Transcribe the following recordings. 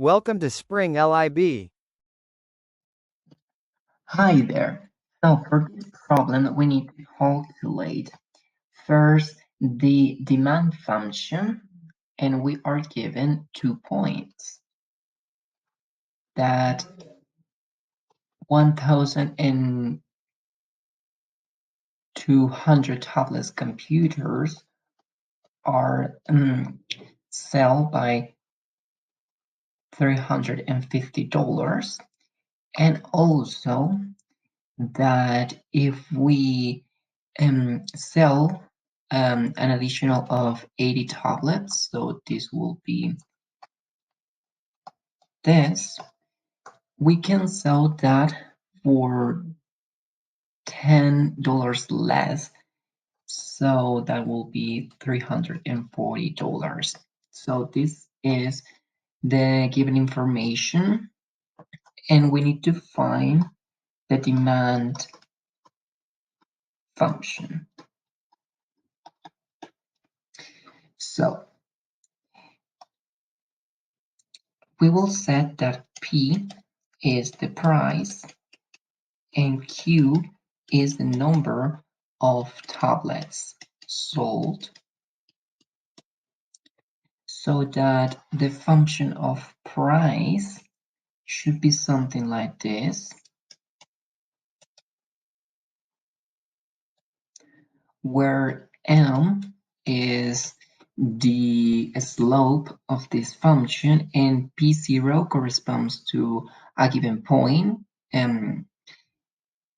Welcome to Spring LIB. Hi there. So for this problem, we need to calculate first the demand function, and we are given 2 points. That 1,200 tablets computers are sell by $350, and also that if we sell an additional of 80 tablets, so this will be this, we can sell that for $10 less, so that will be $340. So this is the given information, and we need to find the demand function. So we will set that P is the price and Q is the number of tablets sold, so that the function of price should be something like this, where M is the slope of this function and P0 corresponds to a given point, and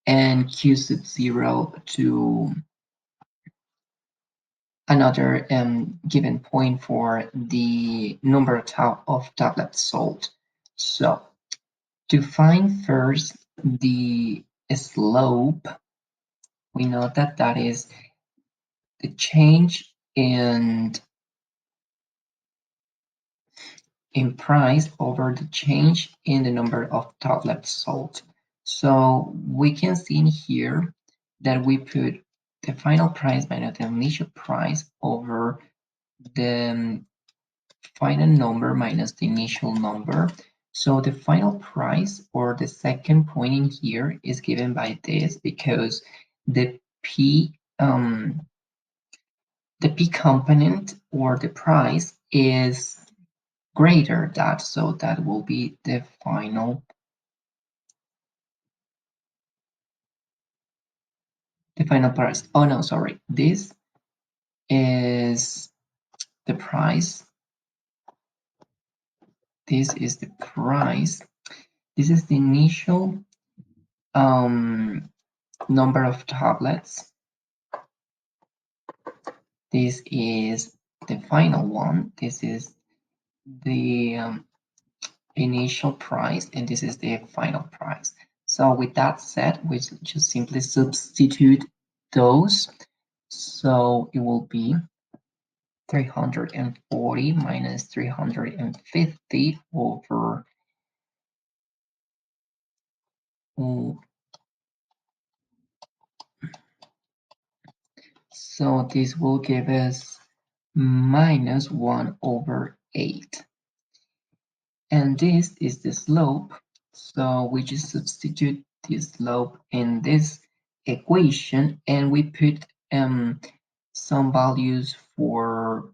Q sub 0 to another given point for the number of tablets sold. So to find first the slope, we know that that is the change in price over the change in the number of tablets sold. So we can see in here that we put the final price minus the initial price over the final number minus the initial number. So the final price, or the second point in here, is given by this because the P component, or the price, is greater that, so that will be the final price. Oh no, sorry, this is the price, this is the price, this is the initial number of tablets, this is the final one, this is the initial price, and this is the final price. So with that said, we just simply substitute those, so it will be 340 minus 350 over so this will give us minus 1 over 8. And this is the slope, so we just substitute this slope in this equation, and we put some values for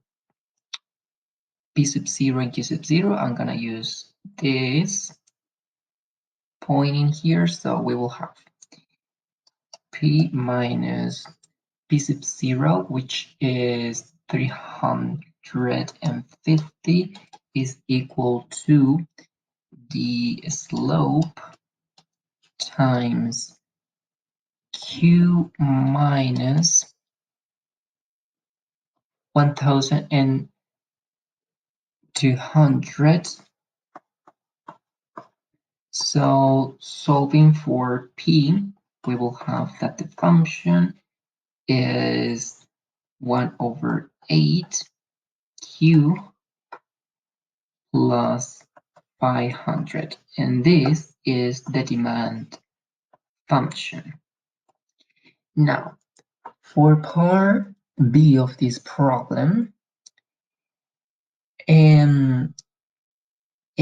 P sub 0 and Q sub 0. I'm gonna use this point in here, so we will have P minus P sub 0, which is 350, is equal to the slope times Q minus 1,200. So solving for P, we will have that the function is 1 over 8 Q plus 500, and this is the demand function. Now, for part B of this problem, in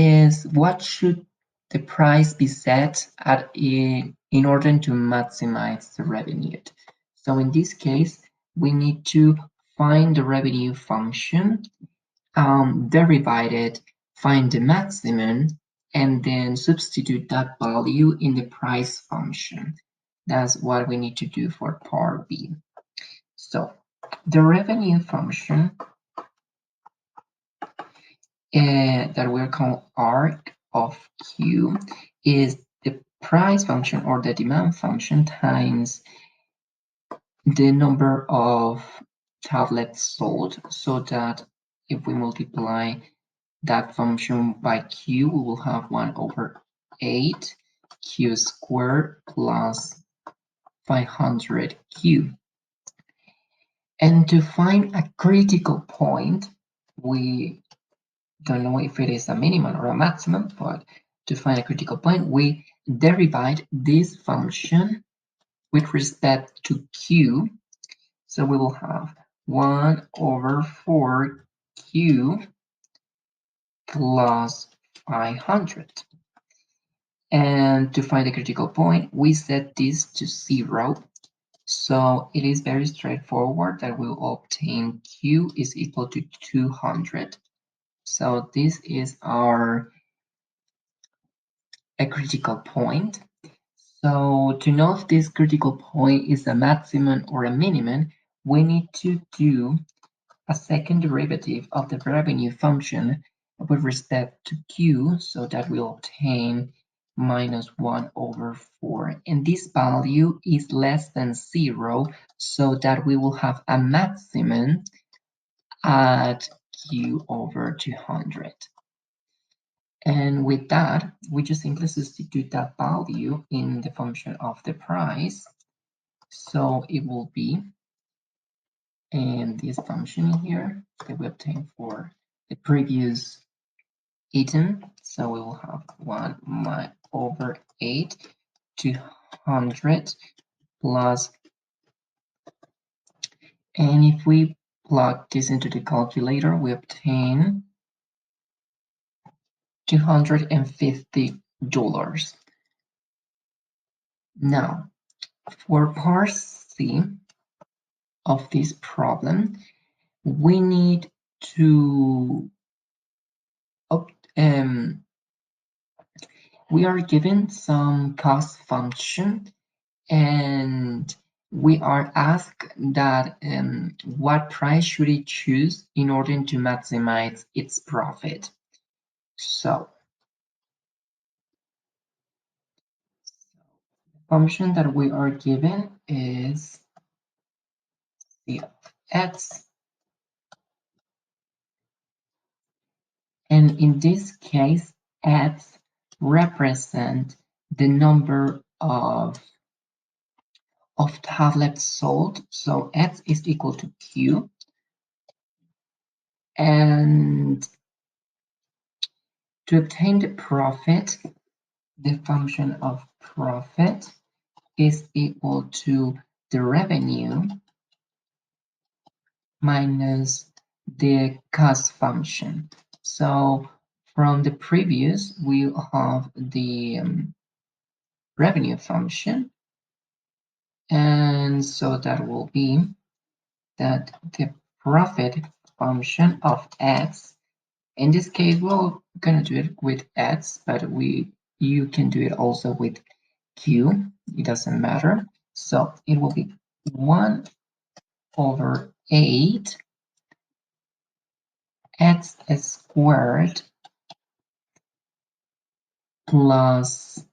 is what should the price be set at in order to maximize the revenue. So in this case, we need to find the revenue function, derive it, find the maximum, and then substitute that value in the price function. That's what we need to do for part B. So the revenue function that we're calling arc of Q is the price function or the demand function times the number of tablets sold, so that if we multiply that function by Q, we will have 1 over 8 Q squared plus 500Q. And to find a critical point, we don't know if it is a minimum or a maximum, but to find a critical point, we derive this function with respect to Q. So we will have 1 over 4Q plus 500. And to find the critical point, we set this to 0. So it is very straightforward that we'll obtain Q is equal to 200. So this is our a critical point. So to know if this critical point is a maximum or a minimum, we need to do a second derivative of the revenue function with respect to Q, so that we obtain minus 1 over 4. And this value is less than 0, so that we will have a maximum at Q over 200. And with that, we just simply substitute that value in the function of the price. So it will be this function here that we obtained for the previous item. So we will have 1 over 8, 200 plus, and if we plug this into the calculator, we obtain $250. Now, for part C of this problem, we need to we are given some cost function, and we are asked that what price should it choose in order to maximize its profit. So the function that we are given is C of x, and in this case, x represent the number of tablets sold. So x is equal to q, and to obtain the profit, the function of profit is equal to the revenue minus the cost function. So from the previous, we have the revenue function, and so that will be that the profit function of x, in this case we're gonna do it with x, but you can do it also with q, it doesn't matter. So it will be 1 over 8 x squared plus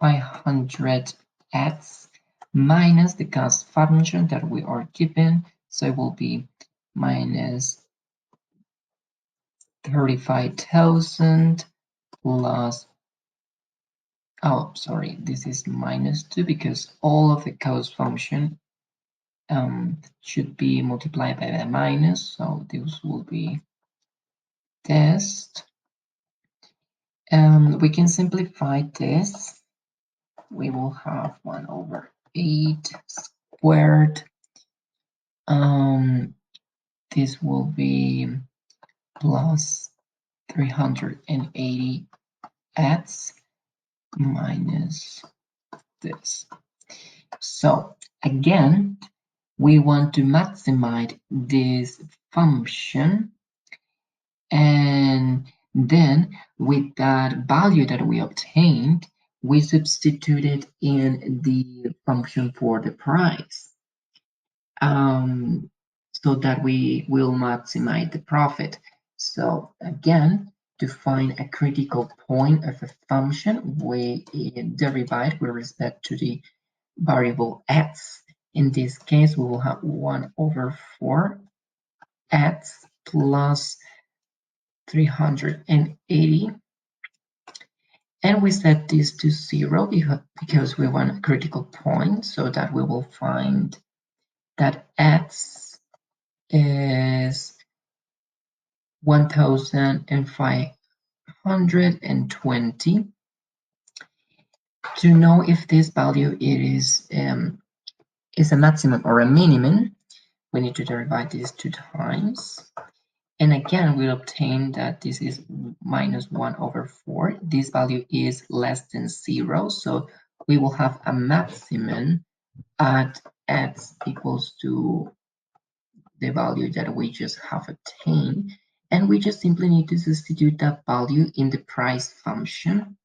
500x minus the cost function that we are given. So it will be minus 35,000 plus, oh, sorry, this is minus 2 because all of the cost function should be multiplied by the minus. So this will be test. We can simplify this. We will have 1 over 8 squared. This will be plus 380 ads minus this. So again, we want to maximize this function, and then with that value that we obtained, we substitute it in the function for the price, so that we will maximize the profit. So again, to find a critical point of a function, we derive with respect to the variable x. In this case, we will have 1 over 4 x plus 380, and we set this to 0 because we want a critical point, so that we will find that x is 1520. To know if this value is a maximum or a minimum, we need to derive this 2 times. And again, we obtain that this is minus 1 over 4. This value is less than 0, so we will have a maximum at x equals to the value that we just have obtained. And we just simply need to substitute that value in the price function.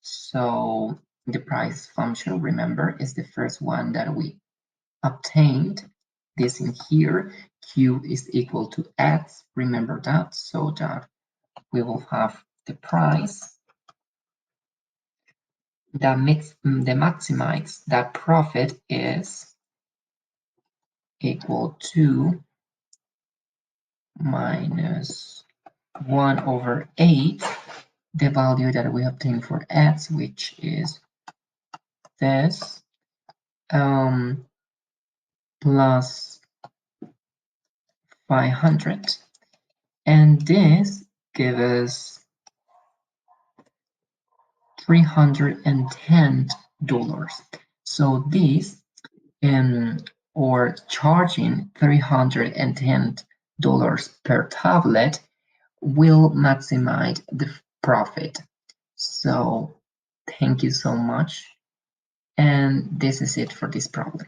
So the price function, remember, is the first one that we obtained. This in here, q is equal to x, remember that, so that we will have the price that maximize that profit is equal to minus 1 over 8, the value that we obtained for x, which is this, plus 500, and this gives us $310. So this, or charging $310 per tablet, will maximize the profit. So thank you so much, and this is it for this problem.